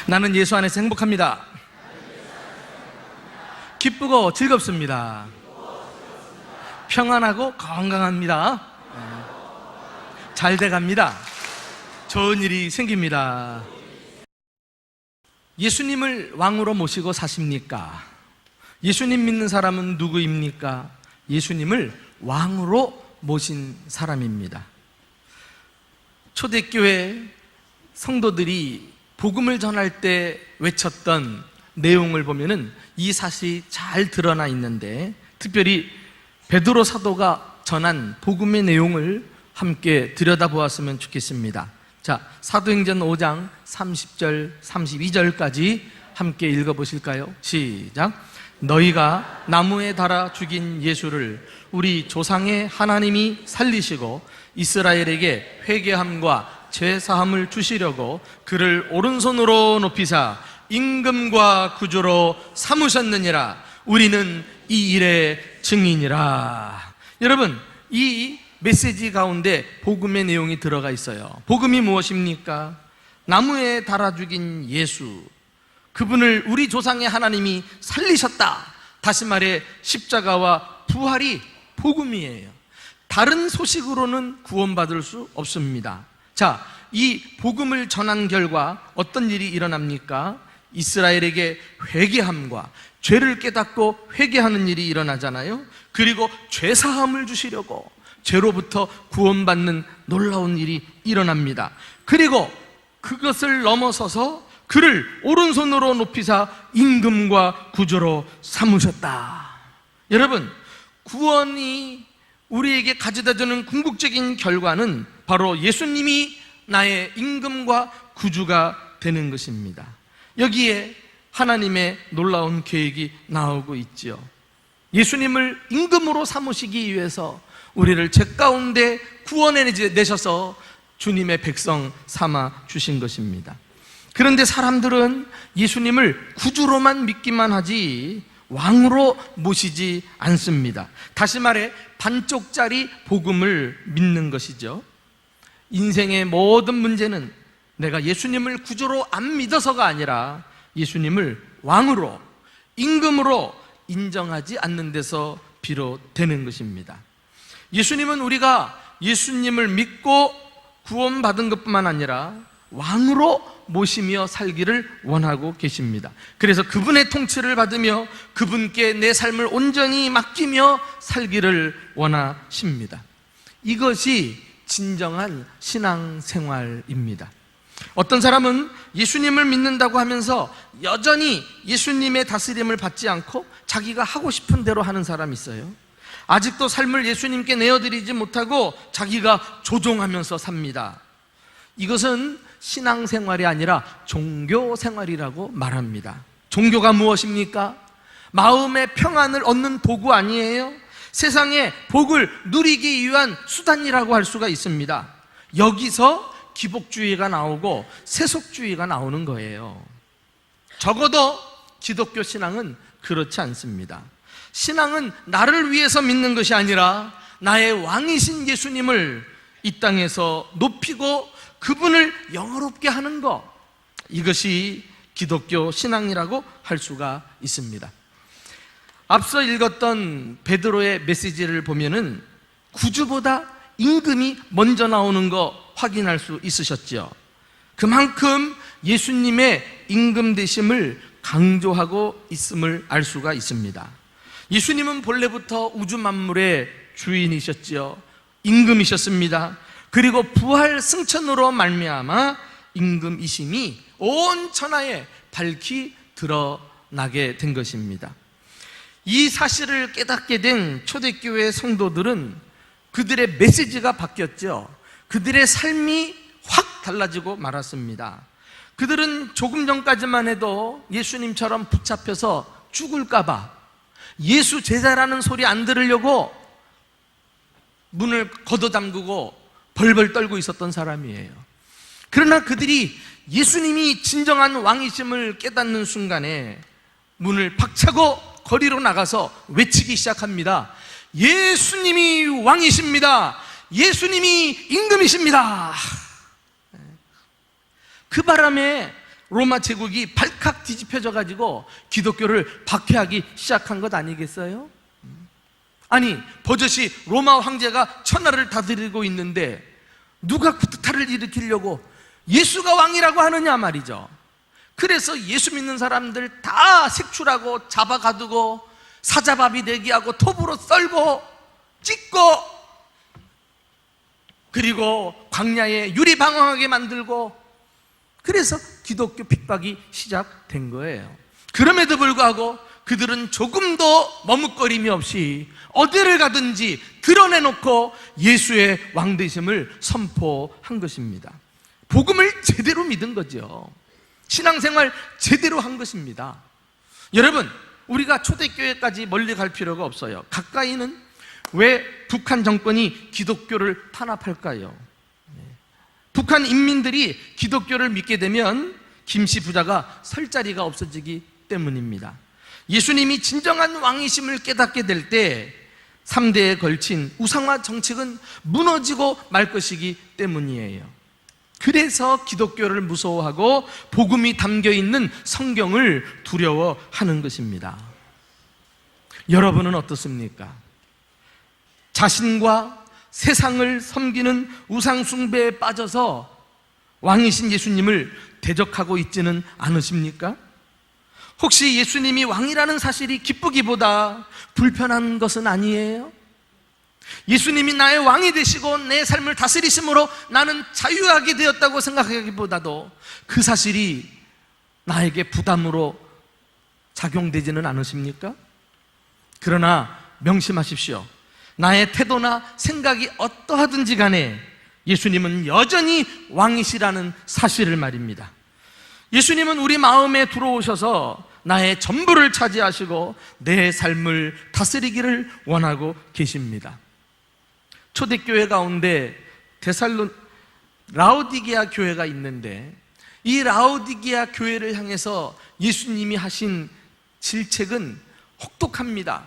나는 예수 안에서 행복합니다. 기쁘고 즐겁습니다. 평안하고 건강합니다. 잘 돼갑니다. 좋은 일이 생깁니다. 예수님을 왕으로 모시고 사십니까? 예수님 믿는 사람은 누구입니까? 예수님을 왕으로 모신 사람입니다. 초대교회 성도들이 복음을 전할 때 외쳤던 내용을 보면은 이 사실이 잘 드러나 있는데, 특별히 베드로 사도가 전한 복음의 내용을 함께 들여다보았으면 좋겠습니다. 자, 사도행전 5장 30절 32절까지 함께 읽어보실까요? 시작. 너희가 나무에 달아 죽인 예수를 우리 조상의 하나님이 살리시고 이스라엘에게 회개함과 죄사함을 주시려고 그를 오른손으로 높이사 임금과 구주로 삼으셨느니라. 우리는 이 일의 증인이라. 여러분, 이 메시지 가운데 복음의 내용이 들어가 있어요. 복음이 무엇입니까? 나무에 달아 죽인 예수, 그분을 우리 조상의 하나님이 살리셨다. 다시 말해 십자가와 부활이 복음이에요. 다른 소식으로는 구원받을 수 없습니다. 자, 이 복음을 전한 결과 어떤 일이 일어납니까? 이스라엘에게 회개함과 죄를 깨닫고 회개하는 일이 일어나잖아요. 그리고 죄사함을 주시려고 죄로부터 구원받는 놀라운 일이 일어납니다. 그리고 그것을 넘어서서 그를 오른손으로 높이사 임금과 구주로 삼으셨다. 여러분, 구원이 우리에게 가져다주는 궁극적인 결과는 바로 예수님이 나의 임금과 구주가 되는 것입니다. 여기에 하나님의 놀라운 계획이 나오고 있죠. 예수님을 임금으로 삼으시기 위해서 우리를 죄 가운데 구원해내셔서 주님의 백성 삼아 주신 것입니다. 그런데 사람들은 예수님을 구주로만 믿기만 하지 왕으로 모시지 않습니다. 다시 말해 반쪽짜리 복음을 믿는 것이죠. 인생의 모든 문제는 내가 예수님을 구주로 안 믿어서가 아니라 예수님을 왕으로, 임금으로 인정하지 않는 데서 비롯되는 것입니다. 예수님은 우리가 예수님을 믿고 구원받은 것뿐만 아니라 왕으로 모시며 살기를 원하고 계십니다. 그래서 그분의 통치를 받으며 그분께 내 삶을 온전히 맡기며 살기를 원하십니다. 이것이 진정한 신앙생활입니다. 어떤 사람은 예수님을 믿는다고 하면서 여전히 예수님의 다스림을 받지 않고 자기가 하고 싶은 대로 하는 사람이 있어요. 아직도 삶을 예수님께 내어드리지 못하고 자기가 조종하면서 삽니다. 이것은 신앙생활이 아니라 종교생활이라고 말합니다. 종교가 무엇입니까? 마음의 평안을 얻는 도구 아니에요? 세상에 복을 누리기 위한 수단이라고 할 수가 있습니다. 여기서 기복주의가 나오고 세속주의가 나오는 거예요. 적어도 기독교 신앙은 그렇지 않습니다. 신앙은 나를 위해서 믿는 것이 아니라 나의 왕이신 예수님을 이 땅에서 높이고 그분을 영화롭게 하는 것, 이것이 기독교 신앙이라고 할 수가 있습니다. 앞서 읽었던 베드로의 메시지를 보면은 구주보다 임금이 먼저 나오는 거 확인할 수 있으셨죠. 그만큼 예수님의 임금 되심을 강조하고 있음을 알 수가 있습니다. 예수님은 본래부터 우주 만물의 주인이셨지요. 임금이셨습니다. 그리고 부활 승천으로 말미암아 임금이심이 온 천하에 밝히 드러나게 된 것입니다. 이 사실을 깨닫게 된 초대교회 성도들은 그들의 메시지가 바뀌었죠. 그들의 삶이 확 달라지고 말았습니다. 그들은 조금 전까지만 해도 예수님처럼 붙잡혀서 죽을까봐 예수 제자라는 소리 안 들으려고 문을 걷어담그고 벌벌 떨고 있었던 사람이에요. 그러나 그들이 예수님이 진정한 왕이심을 깨닫는 순간에 문을 박차고 거리로 나가서 외치기 시작합니다. 예수님이 왕이십니다. 예수님이 임금이십니다. 그 바람에 로마 제국이 발칵 뒤집혀져 가지고 기독교를 박해하기 시작한 것 아니겠어요? 아니, 버젓이 로마 황제가 천하를 다스리고 있는데 누가 쿠데타를 일으키려고 예수가 왕이라고 하느냐 말이죠. 그래서 예수 믿는 사람들 다 색출하고 잡아가두고 사자밥이 되게 하고 톱으로 썰고 찢고, 그리고 광야에 유리방황하게 만들고, 그래서 기독교 핍박이 시작된 거예요. 그럼에도 불구하고 그들은 조금도 머뭇거림이 없이 어디를 가든지 드러내놓고 예수의 왕되심을 선포한 것입니다. 복음을 제대로 믿은 거죠. 신앙생활 제대로 한 것입니다. 여러분, 우리가 초대교회까지 멀리 갈 필요가 없어요. 가까이는 왜 북한 정권이 기독교를 탄압할까요? 북한 인민들이 기독교를 믿게 되면 김씨 부자가 설 자리가 없어지기 때문입니다. 예수님이 진정한 왕이심을 깨닫게 될 때 3대에 걸친 우상화 정책은 무너지고 말 것이기 때문이에요. 그래서 기독교를 무서워하고 복음이 담겨있는 성경을 두려워하는 것입니다. 여러분은 어떻습니까? 자신과 세상을 섬기는 우상 숭배에 빠져서 왕이신 예수님을 대적하고 있지는 않으십니까? 혹시 예수님이 왕이라는 사실이 기쁘기보다 불편한 것은 아니에요? 예수님이 나의 왕이 되시고 내 삶을 다스리심으로 나는 자유하게 되었다고 생각하기보다도 그 사실이 나에게 부담으로 작용되지는 않으십니까? 그러나 명심하십시오. 나의 태도나 생각이 어떠하든지 간에 예수님은 여전히 왕이시라는 사실을 말입니다. 예수님은 우리 마음에 들어오셔서 나의 전부를 차지하시고 내 삶을 다스리기를 원하고 계십니다. 초대교회 가운데 라오디게아 교회가 있는데, 이 라오디게아 교회를 향해서 예수님이 하신 질책은 혹독합니다.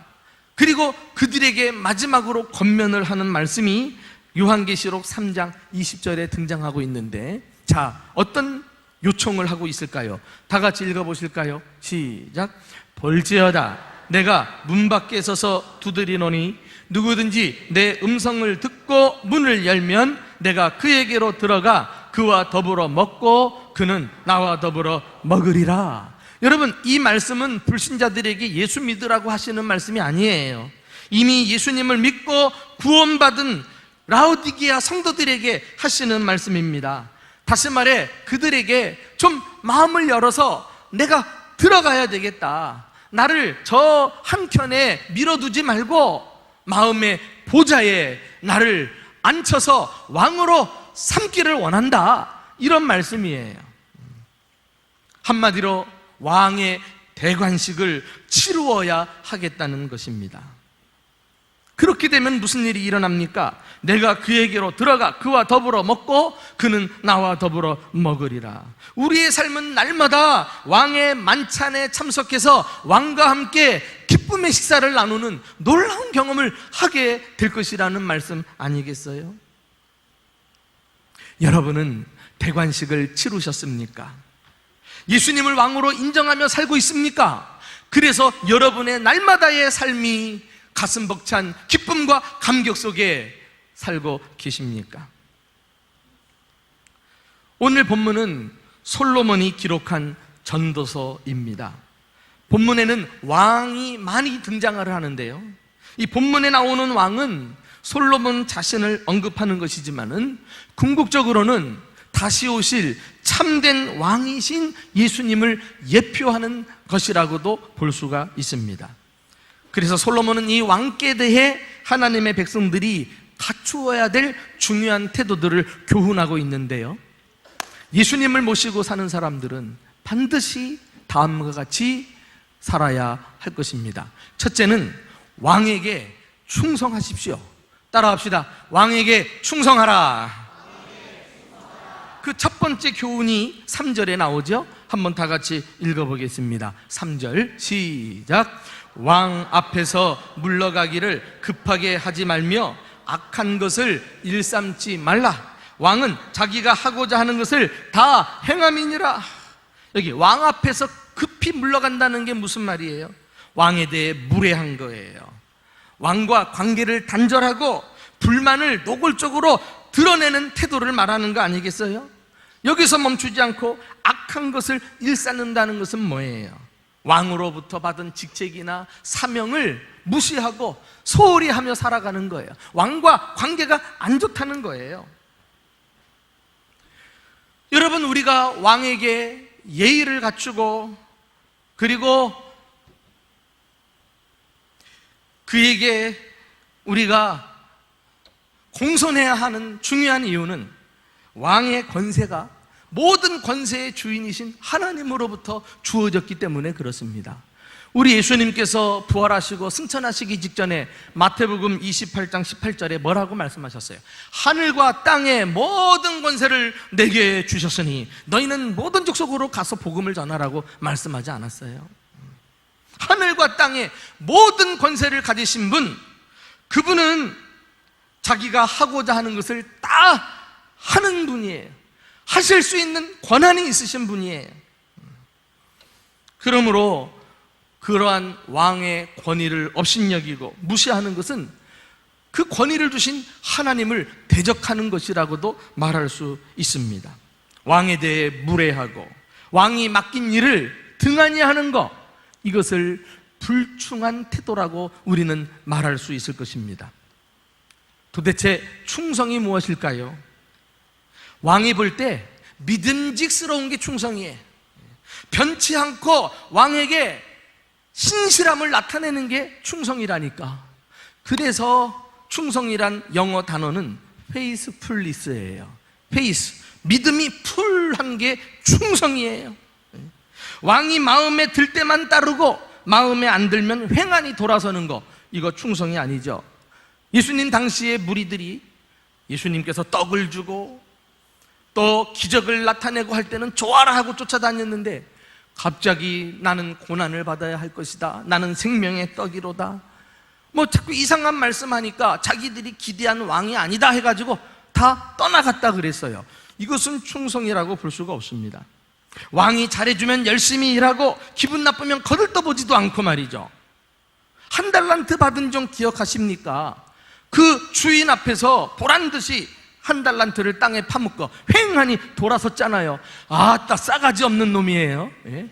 그리고 그들에게 마지막으로 권면을 하는 말씀이 요한계시록 3장 20절에 등장하고 있는데, 자, 어떤 요청을 하고 있을까요? 다 같이 읽어보실까요? 시작. 볼지어다 내가 문 밖에 서서 두드리노니 누구든지 내 음성을 듣고 문을 열면 내가 그에게로 들어가 그와 더불어 먹고 그는 나와 더불어 먹으리라. 여러분, 이 말씀은 불신자들에게 예수 믿으라고 하시는 말씀이 아니에요. 이미 예수님을 믿고 구원받은 라오디게아 성도들에게 하시는 말씀입니다. 다시 말해 그들에게 좀 마음을 열어서 내가 들어가야 되겠다, 나를 저 한켠에 밀어두지 말고 마음의 보좌에 나를 앉혀서 왕으로 삼기를 원한다, 이런 말씀이에요. 한마디로 왕의 대관식을 치루어야 하겠다는 것입니다. 그렇게 되면 무슨 일이 일어납니까? 내가 그에게로 들어가 그와 더불어 먹고 그는 나와 더불어 먹으리라. 우리의 삶은 날마다 왕의 만찬에 참석해서 왕과 함께 기쁨의 식사를 나누는 놀라운 경험을 하게 될 것이라는 말씀 아니겠어요? 여러분은 대관식을 치르셨습니까? 예수님을 왕으로 인정하며 살고 있습니까? 그래서 여러분의 날마다의 삶이 가슴 벅찬 기쁨과 감격 속에 살고 계십니까? 오늘 본문은 솔로몬이 기록한 전도서입니다. 본문에는 왕이 많이 등장을 하는데요, 이 본문에 나오는 왕은 솔로몬 자신을 언급하는 것이지만은 궁극적으로는 다시 오실 참된 왕이신 예수님을 예표하는 것이라고도 볼 수가 있습니다. 그래서 솔로몬은 이 왕께 대해 하나님의 백성들이 갖추어야 될 중요한 태도들을 교훈하고 있는데요, 예수님을 모시고 사는 사람들은 반드시 다음과 같이 살아야 할 것입니다. 첫째는 왕에게 충성하십시오. 따라합시다. 왕에게 충성하라. 그 첫 번째 교훈이 3절에 나오죠. 한번 다 같이 읽어보겠습니다. 3절 시작. 왕 앞에서 물러가기를 급하게 하지 말며 악한 것을 일삼지 말라. 왕은 자기가 하고자 하는 것을 다 행함이니라. 여기 왕 앞에서 급히 물러간다는 게 무슨 말이에요? 왕에 대해 무례한 거예요. 왕과 관계를 단절하고 불만을 노골적으로 드러내는 태도를 말하는 거 아니겠어요? 여기서 멈추지 않고 악한 것을 일삼는다는 것은 뭐예요? 왕으로부터 받은 직책이나 사명을 무시하고 소홀히 하며 살아가는 거예요. 왕과 관계가 안 좋다는 거예요. 여러분, 우리가 왕에게 예의를 갖추고 그리고 그에게 우리가 공손해야 하는 중요한 이유는 왕의 권세가 모든 권세의 주인이신 하나님으로부터 주어졌기 때문에 그렇습니다. 우리 예수님께서 부활하시고 승천하시기 직전에 마태복음 28장 18절에 뭐라고 말씀하셨어요? 하늘과 땅의 모든 권세를 내게 주셨으니 너희는 모든 족속으로 가서 복음을 전하라고 말씀하지 않았어요? 하늘과 땅의 모든 권세를 가지신 분, 그분은 자기가 하고자 하는 것을 다 하는 분이에요. 하실 수 있는 권한이 있으신 분이에요. 그러므로 그러한 왕의 권위를 업신여기고 무시하는 것은 그 권위를 주신 하나님을 대적하는 것이라고도 말할 수 있습니다. 왕에 대해 무례하고 왕이 맡긴 일을 등한히 하는 것, 이것을 불충한 태도라고 우리는 말할 수 있을 것입니다. 도대체 충성이 무엇일까요? 왕이 볼 때 믿음직스러운 게 충성이에요. 변치 않고 왕에게 신실함을 나타내는 게 충성이라니까. 그래서 충성이란 영어 단어는 faithfulness예요. faith, 믿음이 풀한 게 충성이에요. 왕이 마음에 들 때만 따르고 마음에 안 들면 횡하니 돌아서는 거, 이거 충성이 아니죠. 예수님 당시의 무리들이 예수님께서 떡을 주고 또 기적을 나타내고 할 때는 좋아라 하고 쫓아다녔는데 갑자기 나는 고난을 받아야 할 것이다, 나는 생명의 떡이로다, 뭐 자꾸 이상한 말씀하니까 자기들이 기대한 왕이 아니다 해가지고 다 떠나갔다 그랬어요. 이것은 충성이라고 볼 수가 없습니다. 왕이 잘해주면 열심히 일하고 기분 나쁘면 거들떠보지도 않고 말이죠. 한 달란트 받은 점 기억하십니까? 그 주인 앞에서 보란듯이 한 달란트를 땅에 파묻고 횡하니 돌아섰잖아요. 아따, 싸가지 없는 놈이에요. 예?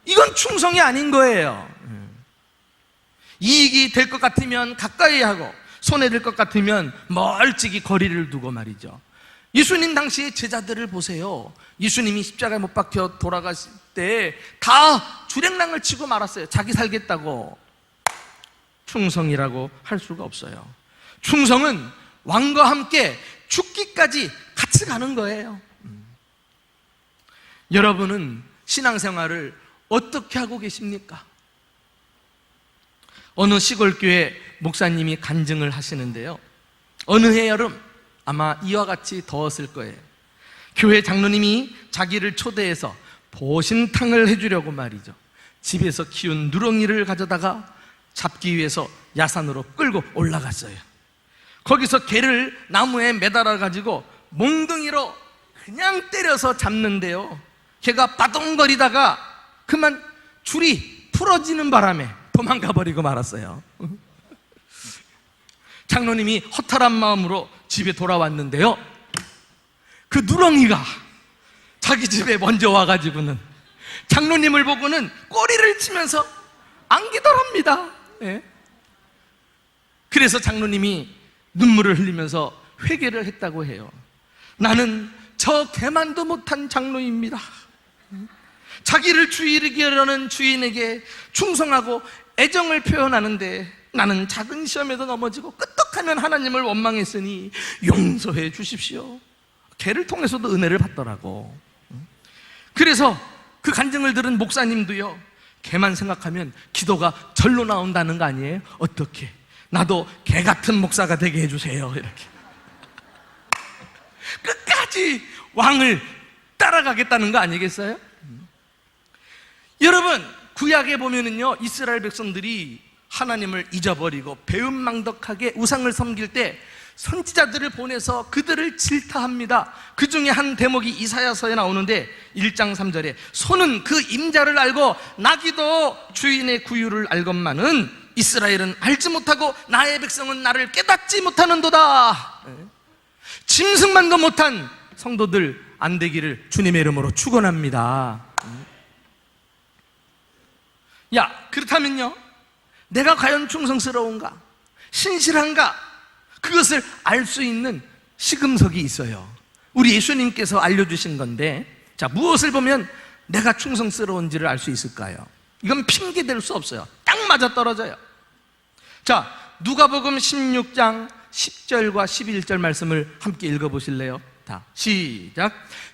이건 충성이 아닌 거예요. 이익이 될 것 같으면 가까이 하고 손해될 것 같으면 멀찍이 거리를 두고 말이죠. 예수님 당시의 제자들을 보세요. 예수님이 십자가에 못 박혀 돌아가실 때 다 주랭랑을 치고 말았어요. 자기 살겠다고. 충성이라고 할 수가 없어요. 충성은 왕과 함께 죽기까지 같이 가는 거예요. 여러분은 신앙생활을 어떻게 하고 계십니까? 어느 시골교회 목사님이 간증을 하시는데요, 어느 해 여름 아마 이와 같이 더웠을 거예요. 교회 장로님이 자기를 초대해서 보신탕을 해주려고 말이죠, 집에서 키운 누렁이를 가져다가 잡기 위해서 야산으로 끌고 올라갔어요. 거기서 개를 나무에 매달아 가지고 몽둥이로 그냥 때려서 잡는데요, 개가 바동거리다가 그만 줄이 풀어지는 바람에 도망가 버리고 말았어요. 장로님이 허탈한 마음으로 집에 돌아왔는데요, 그 누렁이가 자기 집에 먼저 와가지고는 장로님을 보고는 꼬리를 치면서 안기더랍니다. 예. 그래서 장로님이 눈물을 흘리면서 회개를 했다고 해요. 나는 저 개만도 못한 장로입니다. 자기를 주의르게 하려는 주인에게 충성하고 애정을 표현하는데 나는 작은 시험에도 넘어지고 끄떡하면 하나님을 원망했으니 용서해 주십시오. 개를 통해서도 은혜를 받더라고. 그래서 그 간증을 들은 목사님도요, 개만 생각하면 기도가 절로 나온다는 거 아니에요? 어떻게? 나도 개 같은 목사가 되게 해주세요. 이렇게 끝까지 왕을 따라가겠다는 거 아니겠어요? 여러분, 구약에 보면은요, 이스라엘 백성들이 하나님을 잊어버리고 배은망덕하게 우상을 섬길 때 선지자들을 보내서 그들을 질타합니다. 그 중에 한 대목이 이사야서에 나오는데 1장 3절에 소는 그 임자를 알고 나귀도 주인의 구유를 알건만은 이스라엘은 알지 못하고 나의 백성은 나를 깨닫지 못하는도다. 짐승만도 못한 성도들 안 되기를 주님의 이름으로 축원합니다. 야, 그렇다면요, 내가 과연 충성스러운가, 신실한가, 그것을 알 수 있는 시금석이 있어요. 우리 예수님께서 알려주신 건데, 자, 무엇을 보면 내가 충성스러운지를 알 수 있을까요? 이건 핑계댈 수 없어요. 딱 맞아떨어져요. 자, 누가복음 16장 10절과 11절 말씀을 함께 읽어보실래요? 다 시작.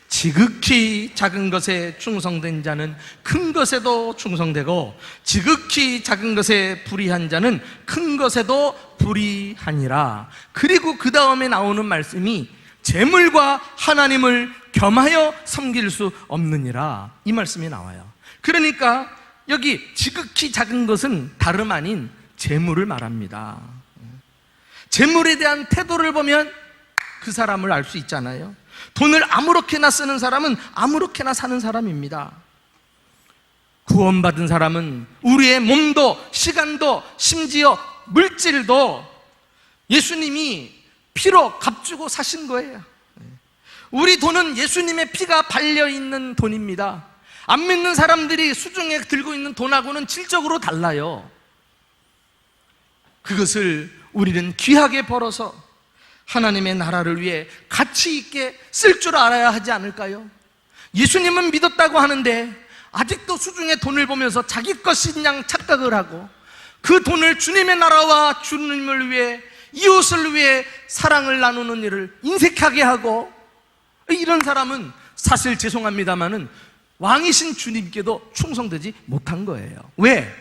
지극히 작은 것에 충성된 자는 큰 것에도 충성되고 지극히 작은 것에 불의한 자는 큰 것에도 불의하니라. 그리고 그 다음에 나오는 말씀이 재물과 하나님을 겸하여 섬길 수 없느니라, 이 말씀이 나와요. 그러니까 여기 지극히 작은 것은 다름 아닌 재물을 말합니다. 재물에 대한 태도를 보면 그 사람을 알 수 있잖아요. 돈을 아무렇게나 쓰는 사람은 아무렇게나 사는 사람입니다. 구원받은 사람은 우리의 몸도 시간도 심지어 물질도 예수님이 피로 값주고 사신 거예요. 우리 돈은 예수님의 피가 발려있는 돈입니다. 안 믿는 사람들이 수중에 들고 있는 돈하고는 질적으로 달라요. 그것을 우리는 귀하게 벌어서 하나님의 나라를 위해 가치 있게 쓸 줄 알아야 하지 않을까요? 예수님은 믿었다고 하는데 아직도 수중에 돈을 보면서 자기 것인 양 착각을 하고 그 돈을 주님의 나라와 주님을 위해, 이웃을 위해 사랑을 나누는 일을 인색하게 하고, 이런 사람은 사실 죄송합니다마는 왕이신 주님께도 충성되지 못한 거예요. 왜?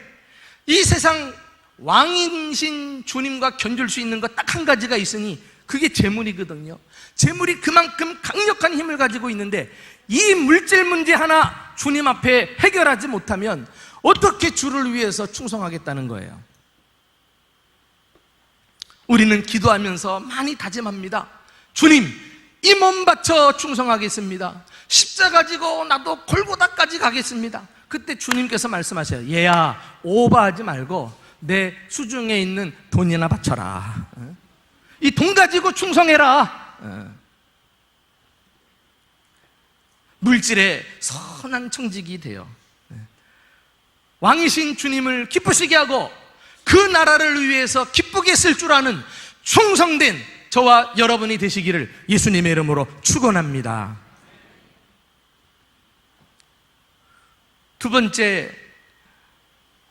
이 세상 왕이신 주님과 견줄 수 있는 것 딱 한 가지가 있으니 그게 재물이거든요. 재물이 그만큼 강력한 힘을 가지고 있는데 이 물질 문제 하나 주님 앞에 해결하지 못하면 어떻게 주를 위해서 충성하겠다는 거예요? 우리는 기도하면서 많이 다짐합니다. 주님, 이 몸 바쳐 충성하겠습니다. 십자가 지고 나도 골고다까지 가겠습니다. 그때 주님께서 말씀하셔요. 얘야, 오버하지 말고 내 수중에 있는 돈이나 바쳐라. 이 돈 가지고 충성해라. 물질에 선한 청직이 돼요. 왕이신 주님을 기쁘시게 하고 그 나라를 위해서 기쁘게 쓸 줄 아는 충성된 저와 여러분이 되시기를 예수님의 이름으로 축원합니다. 두 번째,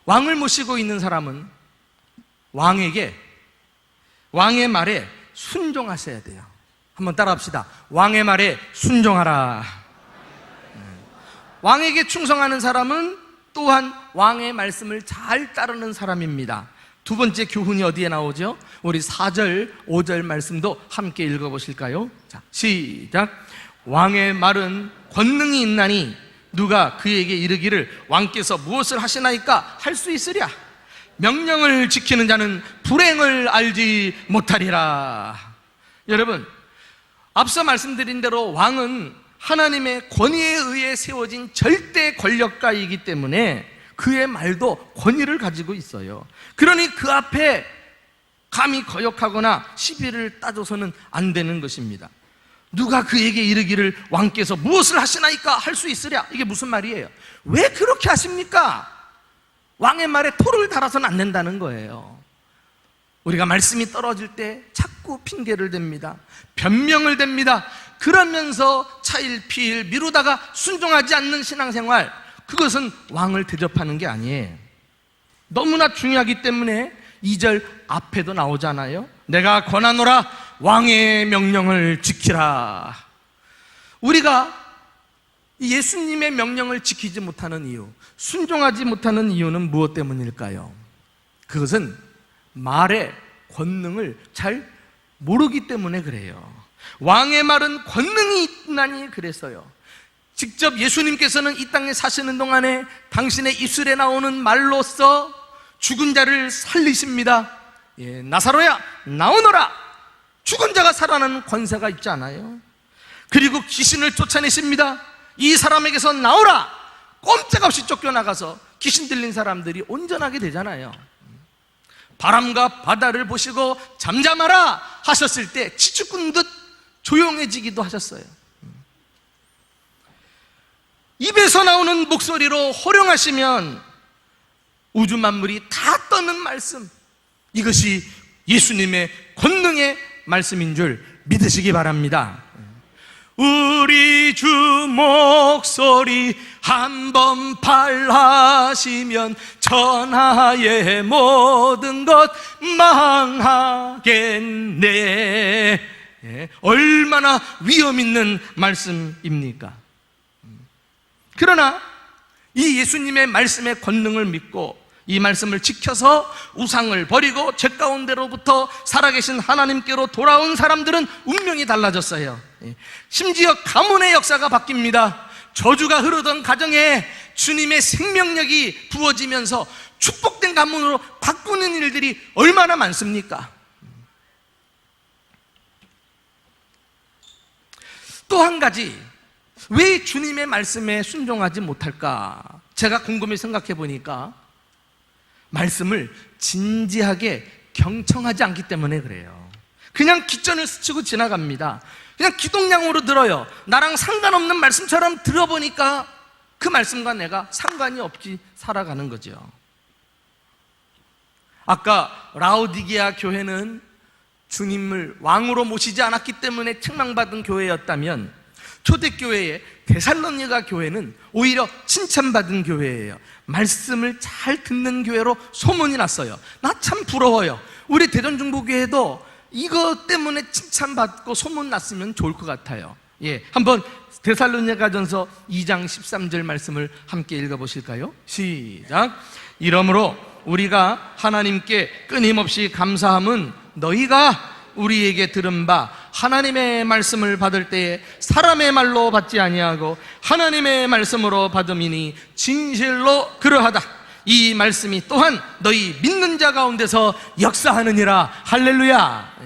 왕을 모시고 있는 사람은 왕의 말에 순종하셔야 돼요. 한번 따라합시다. 왕의 말에 순종하라. 왕에게 충성하는 사람은 또한 왕의 말씀을 잘 따르는 사람입니다. 두 번째 교훈이 어디에 나오죠? 우리 4절, 5절 말씀도 함께 읽어보실까요? 자, 시작. 왕의 말은 권능이 있나니 누가 그에게 이르기를 왕께서 무엇을 하시나이까 할 수 있으랴. 명령을 지키는 자는 불행을 알지 못하리라. 여러분, 앞서 말씀드린 대로 왕은 하나님의 권위에 의해 세워진 절대 권력가이기 때문에 그의 말도 권위를 가지고 있어요. 그러니 그 앞에 감히 거역하거나 시비를 따져서는 안 되는 것입니다. 누가 그에게 이르기를 왕께서 무엇을 하시나이까 할 수 있으랴. 이게 무슨 말이에요? 왜 그렇게 하십니까? 왕의 말에 토를 달아서는 안 된다는 거예요. 우리가 말씀이 떨어질 때 자꾸 핑계를 댑니다. 변명을 댑니다. 그러면서 차일피일 미루다가 순종하지 않는 신앙생활, 그것은 왕을 대접하는 게 아니에요. 너무나 중요하기 때문에 2절 앞에도 나오잖아요. 내가 권하노라 왕의 명령을 지키라. 우리가 예수님의 명령을 지키지 못하는 이유, 순종하지 못하는 이유는 무엇 때문일까요? 그것은 말의 권능을 잘 모르기 때문에 그래요. 왕의 말은 권능이 있나니 그랬어요. 직접 예수님께서는 이 땅에 사시는 동안에 당신의 입술에 나오는 말로써 죽은 자를 살리십니다. 나사로야 나오너라. 죽은 자가 살아나는 권세가 있지 않아요? 그리고 귀신을 쫓아내십니다. 이 사람에게서 나오라! 꼼짝없이 쫓겨나가서 귀신 들린 사람들이 온전하게 되잖아요. 바람과 바다를 보시고 잠잠하라 하셨을 때 치추꾼 듯 조용해지기도 하셨어요. 입에서 나오는 목소리로 호령하시면 우주 만물이 다 떠는 말씀, 이것이 예수님의 권능의 말씀인 줄 믿으시기 바랍니다. 우리 주 목소리 한번 발하시면 천하의 모든 것 망하겠네. 얼마나 위험 있는 말씀입니까? 그러나 이 예수님의 말씀의 권능을 믿고 이 말씀을 지켜서 우상을 버리고 죄 가운데로부터 살아계신 하나님께로 돌아온 사람들은 운명이 달라졌어요. 심지어 가문의 역사가 바뀝니다. 저주가 흐르던 가정에 주님의 생명력이 부어지면서 축복된 가문으로 바꾸는 일들이 얼마나 많습니까? 또 한 가지, 왜 주님의 말씀에 순종하지 못할까? 제가 곰곰이 생각해 보니까 말씀을 진지하게 경청하지 않기 때문에 그래요. 그냥 귓전을 스치고 지나갑니다. 그냥 기동량으로 들어요. 나랑 상관없는 말씀처럼 들어보니까 그 말씀과 내가 상관이 없이 살아가는 거죠. 아까 라오디게아 교회는 주님을 왕으로 모시지 않았기 때문에 책망받은 교회였다면 초대교회의 데살로니가 교회는 오히려 칭찬받은 교회예요. 말씀을 잘 듣는 교회로 소문이 났어요. 나 참 부러워요. 우리 대전중보교회도 이것 때문에 칭찬받고 소문났으면 좋을 것 같아요. 한번 데살로니가전서 2장 13절 말씀을 함께 읽어보실까요? 시작. 이러므로 우리가 하나님께 끊임없이 감사함은 너희가 우리에게 들은 바 하나님의 말씀을 받을 때에 사람의 말로 받지 아니하고 하나님의 말씀으로 받음이니 진실로 그러하다. 이 말씀이 또한 너희 믿는 자 가운데서 역사하느니라. 할렐루야.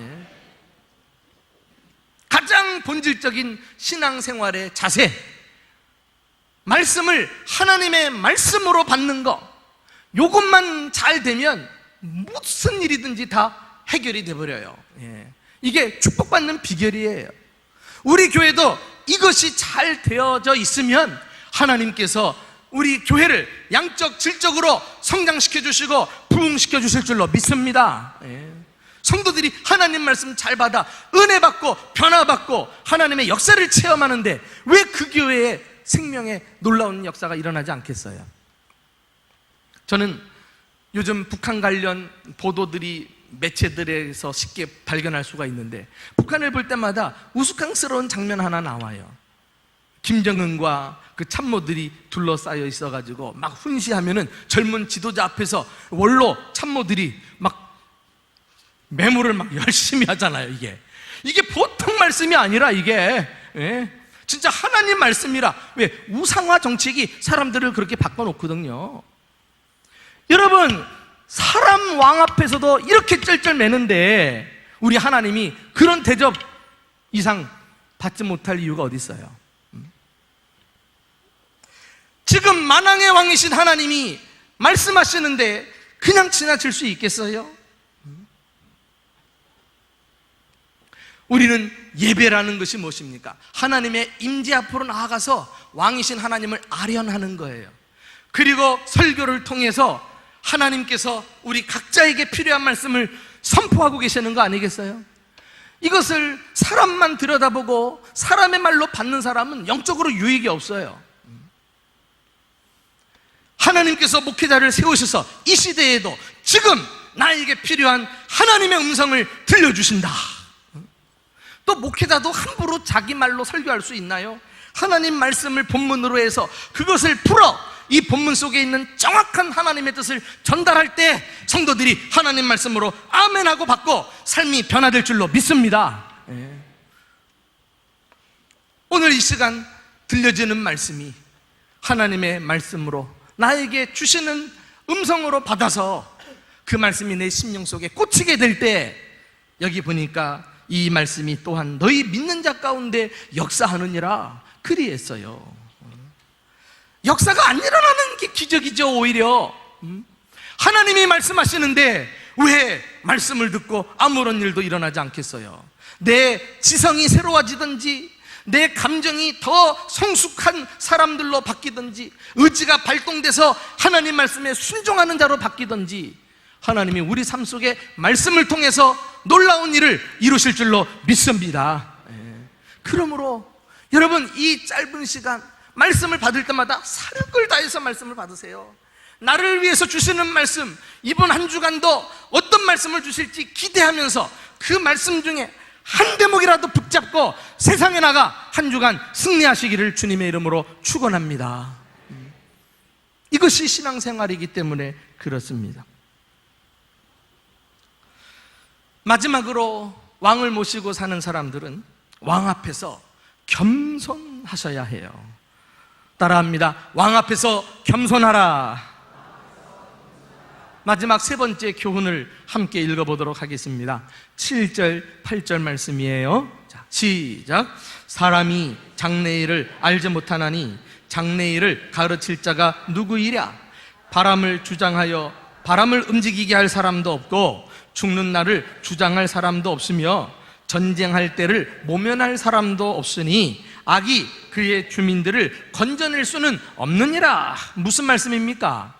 가장 본질적인 신앙생활의 자세, 말씀을 하나님의 말씀으로 받는 것, 요것만 잘 되면 무슨 일이든지 다 해결이 돼버려요. 이게 축복받는 비결이에요. 우리 교회도 이것이 잘 되어져 있으면 하나님께서 우리 교회를 양적 질적으로 성장시켜 주시고 부흥시켜 주실 줄로 믿습니다. 성도들이 하나님 말씀 잘 받아 은혜 받고 변화 받고 하나님의 역사를 체험하는데 왜 그 교회에 생명의 놀라운 역사가 일어나지 않겠어요? 저는 요즘 북한 관련 보도들이 매체들에서 쉽게 발견할 수가 있는데 북한을 볼 때마다 우스꽝스러운 장면 하나 나와요. 김정은과 그 참모들이 둘러싸여 있어가지고 막 훈시하면은 젊은 지도자 앞에서 원로 참모들이 막 메모를 막 열심히 하잖아요. 이게 보통 말씀이 아니라 이게 진짜 하나님 말씀이라. 왜? 우상화 정책이 사람들을 그렇게 바꿔놓거든요. 여러분, 사람 왕 앞에서도 이렇게 쩔쩔매는데 우리 하나님이 그런 대접 이상 받지 못할 이유가 어디 있어요? 지금 만왕의 왕이신 하나님이 말씀하시는데 그냥 지나칠 수 있겠어요? 우리는 예배라는 것이 무엇입니까? 하나님의 임재 앞으로 나아가서 왕이신 하나님을 아련하는 거예요. 그리고 설교를 통해서 하나님께서 우리 각자에게 필요한 말씀을 선포하고 계시는 거 아니겠어요? 이것을 사람만 들여다보고 사람의 말로 받는 사람은 영적으로 유익이 없어요. 하나님께서 목회자를 세우셔서 이 시대에도 지금 나에게 필요한 하나님의 음성을 들려주신다. 또 목회자도 함부로 자기 말로 설교할 수 있나요? 하나님 말씀을 본문으로 해서 그것을 풀어 이 본문 속에 있는 정확한 하나님의 뜻을 전달할 때 성도들이 하나님 말씀으로 아멘하고 받고 삶이 변화될 줄로 믿습니다. 오늘 이 시간 들려지는 말씀이 하나님의 말씀으로 나에게 주시는 음성으로 받아서 그 말씀이 내 심령 속에 꽂히게 될 때 여기 보니까 이 말씀이 또한 너희 믿는 자 가운데 역사하느니라 그리했어요. 역사가 안 일어나는 게 기적이죠. 오히려 하나님이 말씀하시는데 왜 말씀을 듣고 아무런 일도 일어나지 않겠어요? 내 지성이 새로워지든지 내 감정이 더 성숙한 사람들로 바뀌든지 의지가 발동돼서 하나님 말씀에 순종하는 자로 바뀌든지 하나님이 우리 삶 속에 말씀을 통해서 놀라운 일을 이루실 줄로 믿습니다. 그러므로 여러분, 이 짧은 시간 말씀을 받을 때마다 사력을 다해서 말씀을 받으세요. 나를 위해서 주시는 말씀, 이번 한 주간도 어떤 말씀을 주실지 기대하면서 그 말씀 중에 한 대목이라도 붙잡고 세상에 나가 한 주간 승리하시기를 주님의 이름으로 축원합니다. 이것이 신앙생활이기 때문에 그렇습니다. 마지막으로 왕을 모시고 사는 사람들은 왕 앞에서 겸손하셔야 해요. 따라합니다. 왕 앞에서 겸손하라. 마지막 세 번째 교훈을 함께 읽어보도록 하겠습니다. 7절, 8절 말씀이에요. 자, 시작. 사람이 장래일을 알지 못하나니 장래일을 가르칠 자가 누구이랴? 바람을 주장하여 바람을 움직이게 할 사람도 없고 죽는 날을 주장할 사람도 없으며 전쟁할 때를 모면할 사람도 없으니 악이 그의 주민들을 건져낼 수는 없느니라. 무슨 말씀입니까?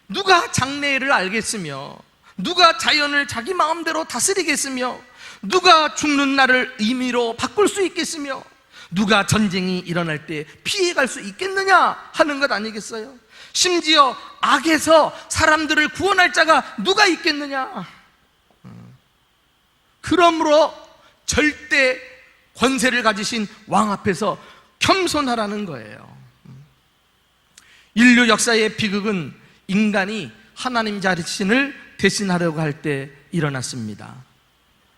누가 장래를 알겠으며 누가 자연을 자기 마음대로 다스리겠으며 누가 죽는 날을 의미로 바꿀 수 있겠으며 누가 전쟁이 일어날 때 피해갈 수 있겠느냐 하는 것 아니겠어요? 심지어 악에서 사람들을 구원할 자가 누가 있겠느냐? 그러므로 절대 권세를 가지신 왕 앞에서 겸손하라는 거예요. 인류 역사의 비극은 인간이 하나님 자신을 대신하려고 할 때 일어났습니다.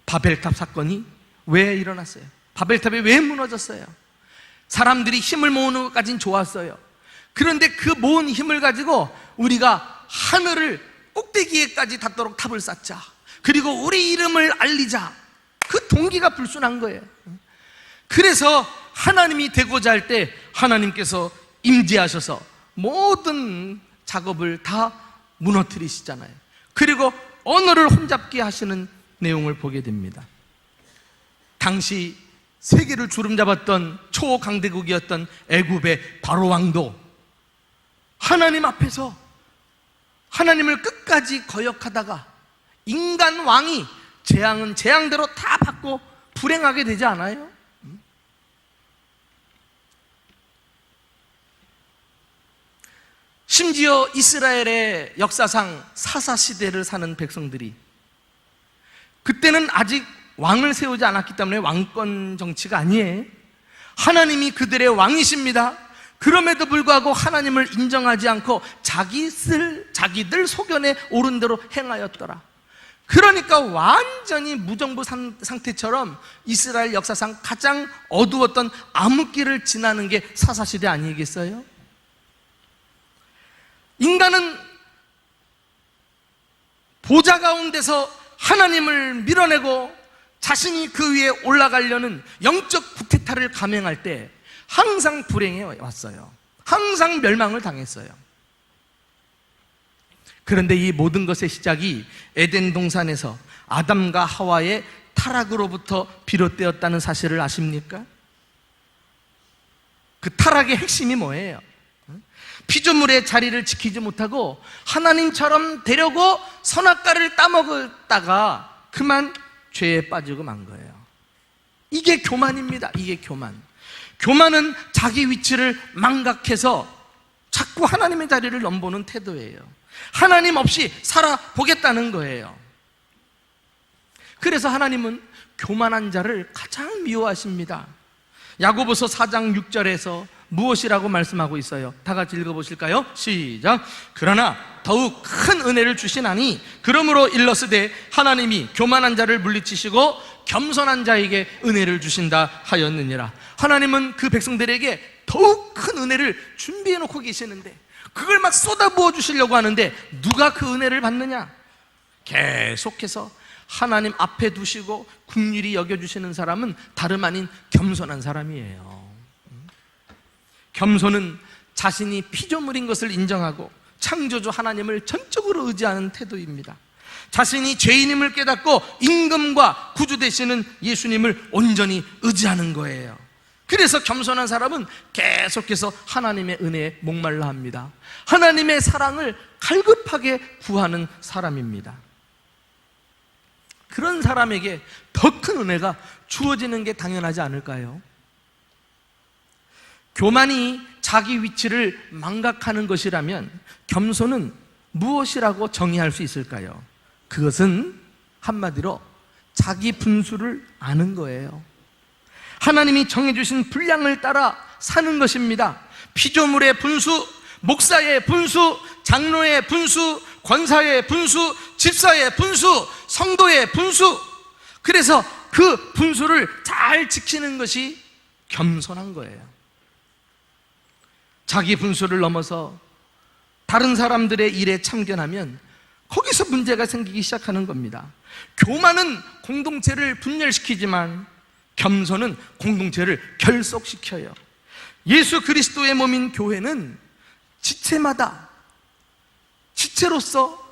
바벨탑 사건이 왜 일어났어요? 바벨탑이 왜 무너졌어요? 사람들이 힘을 모으는 것까지는 좋았어요. 그런데 그 모은 힘을 가지고 우리가 하늘을 꼭대기에까지 닿도록 탑을 쌓자, 그리고 우리 이름을 알리자, 그 동기가 불순한 거예요. 그래서 하나님이 되고자 할 때 하나님께서 임재하셔서 모든 작업을 다 무너뜨리시잖아요. 그리고 언어를 혼잡게 하시는 내용을 보게 됩니다. 당시 세계를 주름잡았던 초강대국이었던 애굽의 바로 왕도 하나님 앞에서 하나님을 끝까지 거역하다가 인간 왕이 재앙은 재앙대로 다 받고 불행하게 되지 않아요? 심지어 이스라엘의 역사상 사사시대를 사는 백성들이, 그때는 아직 왕을 세우지 않았기 때문에 왕권 정치가 아니에요. 하나님이 그들의 왕이십니다. 그럼에도 불구하고 하나님을 인정하지 않고 자기들 소견에 옳은 대로 행하였더라. 그러니까 완전히 무정부 상태처럼 이스라엘 역사상 가장 어두웠던 암흑기를 지나는 게 사사시대 아니겠어요? 인간은 보좌 가운데서 하나님을 밀어내고 자신이 그 위에 올라가려는 영적 구테타를 감행할 때 항상 불행해 왔어요. 항상 멸망을 당했어요. 그런데 이 모든 것의 시작이 에덴 동산에서 아담과 하와의 타락으로부터 비롯되었다는 사실을 아십니까? 그 타락의 핵심이 뭐예요? 피조물의 자리를 지키지 못하고 하나님처럼 되려고 선악과를 따먹었다가 그만 죄에 빠지고 만 거예요. 이게 교만입니다. 이게 교만. 교만은 자기 위치를 망각해서 자꾸 하나님의 자리를 넘보는 태도예요. 하나님 없이 살아보겠다는 거예요. 그래서 하나님은 교만한 자를 가장 미워하십니다. 야고보서 4장 6절에서 무엇이라고 말씀하고 있어요? 다 같이 읽어보실까요? 시작. 그러나 더욱 큰 은혜를 주시나니 그러므로 일러스되 하나님이 교만한 자를 물리치시고 겸손한 자에게 은혜를 주신다 하였느니라. 하나님은 그 백성들에게 더욱 큰 은혜를 준비해 놓고 계시는데 그걸 막 쏟아부어 주시려고 하는데 누가 그 은혜를 받느냐? 계속해서 하나님 앞에 두시고 긍휼히 여겨주시는 사람은 다름 아닌 겸손한 사람이에요. 겸손은 자신이 피조물인 것을 인정하고 창조주 하나님을 전적으로 의지하는 태도입니다. 자신이 죄인임을 깨닫고 임금과 구주 되시는 예수님을 온전히 의지하는 거예요. 그래서 겸손한 사람은 계속해서 하나님의 은혜에 목말라 합니다. 하나님의 사랑을 갈급하게 구하는 사람입니다. 그런 사람에게 더 큰 은혜가 주어지는 게 당연하지 않을까요? 교만이 자기 위치를 망각하는 것이라면 겸손은 무엇이라고 정의할 수 있을까요? 그것은 한마디로 자기 분수를 아는 거예요. 하나님이 정해주신 분량을 따라 사는 것입니다. 피조물의 분수, 목사의 분수, 장로의 분수, 권사의 분수, 집사의 분수, 성도의 분수. 그래서 그 분수를 잘 지키는 것이 겸손한 거예요. 자기 분수를 넘어서 다른 사람들의 일에 참견하면 거기서 문제가 생기기 시작하는 겁니다. 교만은 공동체를 분열시키지만 겸손은 공동체를 결속시켜요. 예수 그리스도의 몸인 교회는 지체마다 지체로서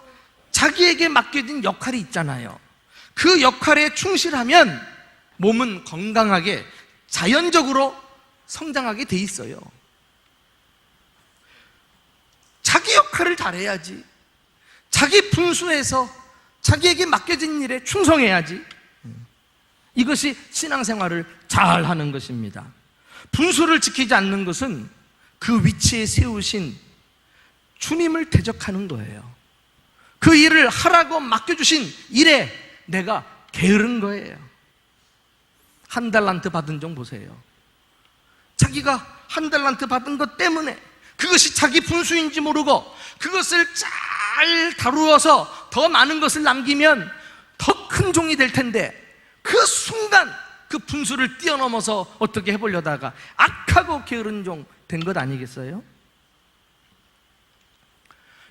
자기에게 맡겨진 역할이 있잖아요. 그 역할에 충실하면 몸은 건강하게 자연적으로 성장하게 돼 있어요. 자기 역할을 잘해야지. 자기 분수에서 자기에게 맡겨진 일에 충성해야지. 이것이 신앙생활을 잘하는 것입니다. 분수를 지키지 않는 것은 그 위치에 세우신 주님을 대적하는 거예요. 그 일을 하라고 맡겨주신 일에 내가 게으른 거예요. 한 달란트 받은 종 보세요. 자기가 한 달란트 받은 것 때문에 그것이 자기 분수인지 모르고 그것을 잘 다루어서 더 많은 것을 남기면 더 큰 종이 될 텐데 그 순간 그 분수를 뛰어넘어서 어떻게 해보려다가 악하고 게으른 종 된 것 아니겠어요?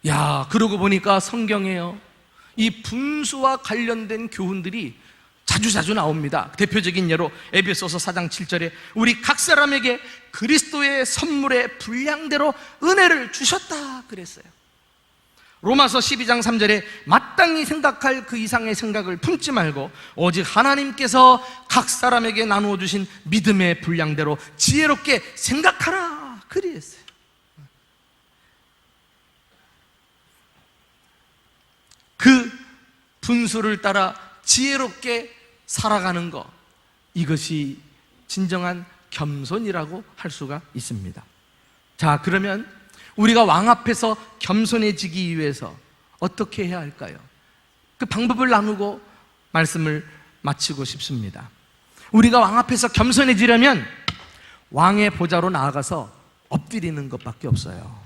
야, 그러고 보니까 성경에요, 이 분수와 관련된 교훈들이 자주자주 나옵니다. 대표적인 예로 에베소서 4장 7절에 우리 각 사람에게 그리스도의 선물의 분량대로 은혜를 주셨다 그랬어요. 로마서 12장 3절에 마땅히 생각할 그 이상의 생각을 품지 말고 오직 하나님께서 각 사람에게 나누어 주신 믿음의 분량대로 지혜롭게 생각하라 그랬어요. 그 분수를 따라 지혜롭게 살아가는 것, 이것이 진정한 겸손이라고 할 수가 있습니다. 자, 그러면 우리가 왕 앞에서 겸손해지기 위해서 어떻게 해야 할까요? 그 방법을 나누고 말씀을 마치고 싶습니다. 우리가 왕 앞에서 겸손해지려면 왕의 보좌로 나아가서 엎드리는 것밖에 없어요.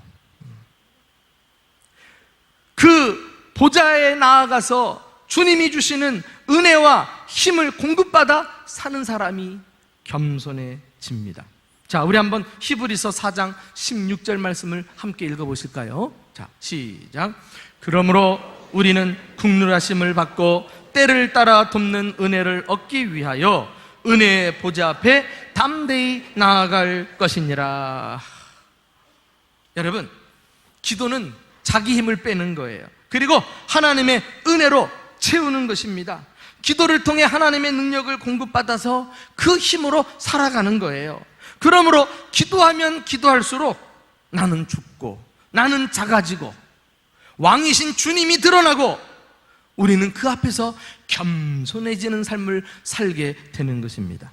그 보좌에 나아가서 주님이 주시는 은혜와 힘을 공급받아 사는 사람이 겸손해집니다. 자, 우리 한번 히브리서 4장 16절 말씀을 함께 읽어보실까요? 자, 시작. 그러므로 우리는 국률하심을 받고 때를 따라 돕는 은혜를 얻기 위하여 은혜의 보좌 앞에 담대히 나아갈 것이니라. 여러분, 기도는 자기 힘을 빼는 거예요. 그리고 하나님의 은혜로 채우는 것입니다. 기도를 통해 하나님의 능력을 공급받아서 그 힘으로 살아가는 거예요. 그러므로 기도하면 기도할수록 나는 죽고 나는 작아지고 왕이신 주님이 드러나고 우리는 그 앞에서 겸손해지는 삶을 살게 되는 것입니다.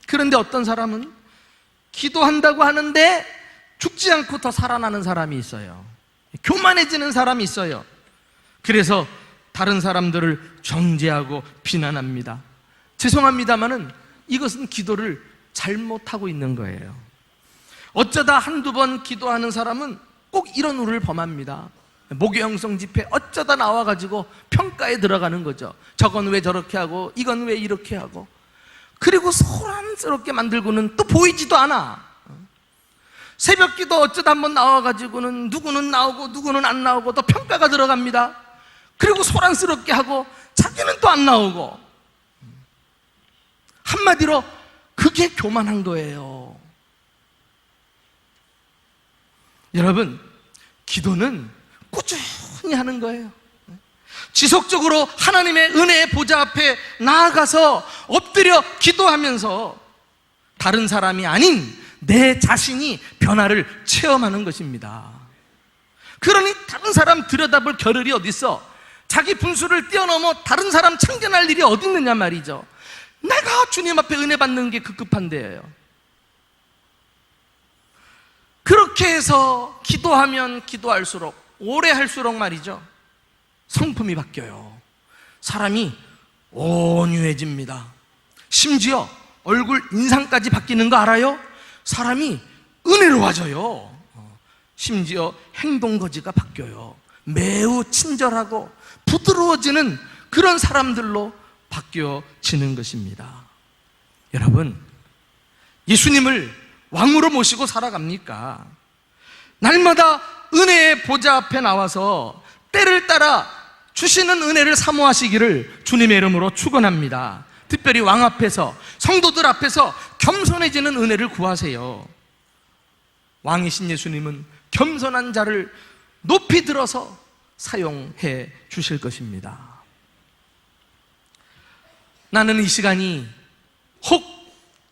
그런데 어떤 사람은 기도한다고 하는데 죽지 않고 더 살아나는 사람이 있어요. 교만해지는 사람이 있어요. 그래서 다른 사람들을 정죄하고 비난합니다. 죄송합니다마는 이것은 기도를 잘못하고 있는 거예요. 어쩌다 한두 번 기도하는 사람은 꼭 이런 우를 범합니다. 목요형성 집회 어쩌다 나와가지고 평가에 들어가는 거죠. 저건 왜 저렇게 하고 이건 왜 이렇게 하고, 그리고 소란스럽게 만들고는 또 보이지도 않아. 새벽기도 어쩌다 한번 나와가지고는 누구는 나오고 누구는 안 나오고 또 평가가 들어갑니다. 그리고 소란스럽게 하고 자기는 또 안 나오고. 한마디로 그게 교만한 거예요. 여러분, 기도는 꾸준히 하는 거예요. 지속적으로 하나님의 은혜의 보좌 앞에 나아가서 엎드려 기도하면서 다른 사람이 아닌 내 자신이 변화를 체험하는 것입니다. 그러니 다른 사람 들여다볼 겨를이 어디 있어? 자기 분수를 뛰어넘어 다른 사람 참견할 일이 어디 있느냐 말이죠. 내가 주님 앞에 은혜 받는 게 급급한데요. 그렇게 해서 기도하면 기도할수록, 오래 할수록 말이죠, 성품이 바뀌어요. 사람이 온유해집니다. 심지어 얼굴 인상까지 바뀌는 거 알아요? 사람이 은혜로워져요. 심지어 행동거지가 바뀌어요. 매우 친절하고 부드러워지는 그런 사람들로 바뀌어지는 것입니다. 여러분, 예수님을 왕으로 모시고 살아갑니까? 날마다 은혜의 보좌 앞에 나와서 때를 따라 주시는 은혜를 사모하시기를 주님의 이름으로 축원합니다. 특별히 왕 앞에서, 성도들 앞에서 겸손해지는 은혜를 구하세요. 왕이신 예수님은 겸손한 자를 높이 들어서 사용해 주실 것입니다. 나는 이 시간이 혹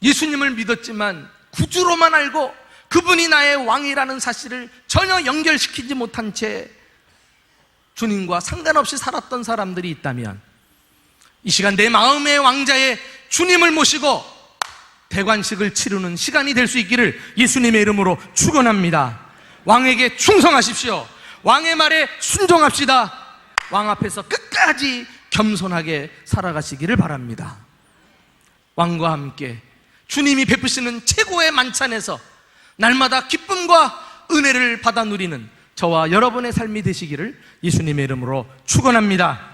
예수님을 믿었지만 구주로만 알고 그분이 나의 왕이라는 사실을 전혀 연결시키지 못한 채 주님과 상관없이 살았던 사람들이 있다면, 이 시간 내 마음의 왕자의 주님을 모시고 대관식을 치르는 시간이 될 수 있기를 예수님의 이름으로 축원합니다. 왕에게 충성하십시오. 왕의 말에 순종합시다. 왕 앞에서 끝까지 겸손하게 살아가시기를 바랍니다. 왕과 함께 주님이 베푸시는 최고의 만찬에서 날마다 기쁨과 은혜를 받아 누리는 저와 여러분의 삶이 되시기를 예수님의 이름으로 축원합니다.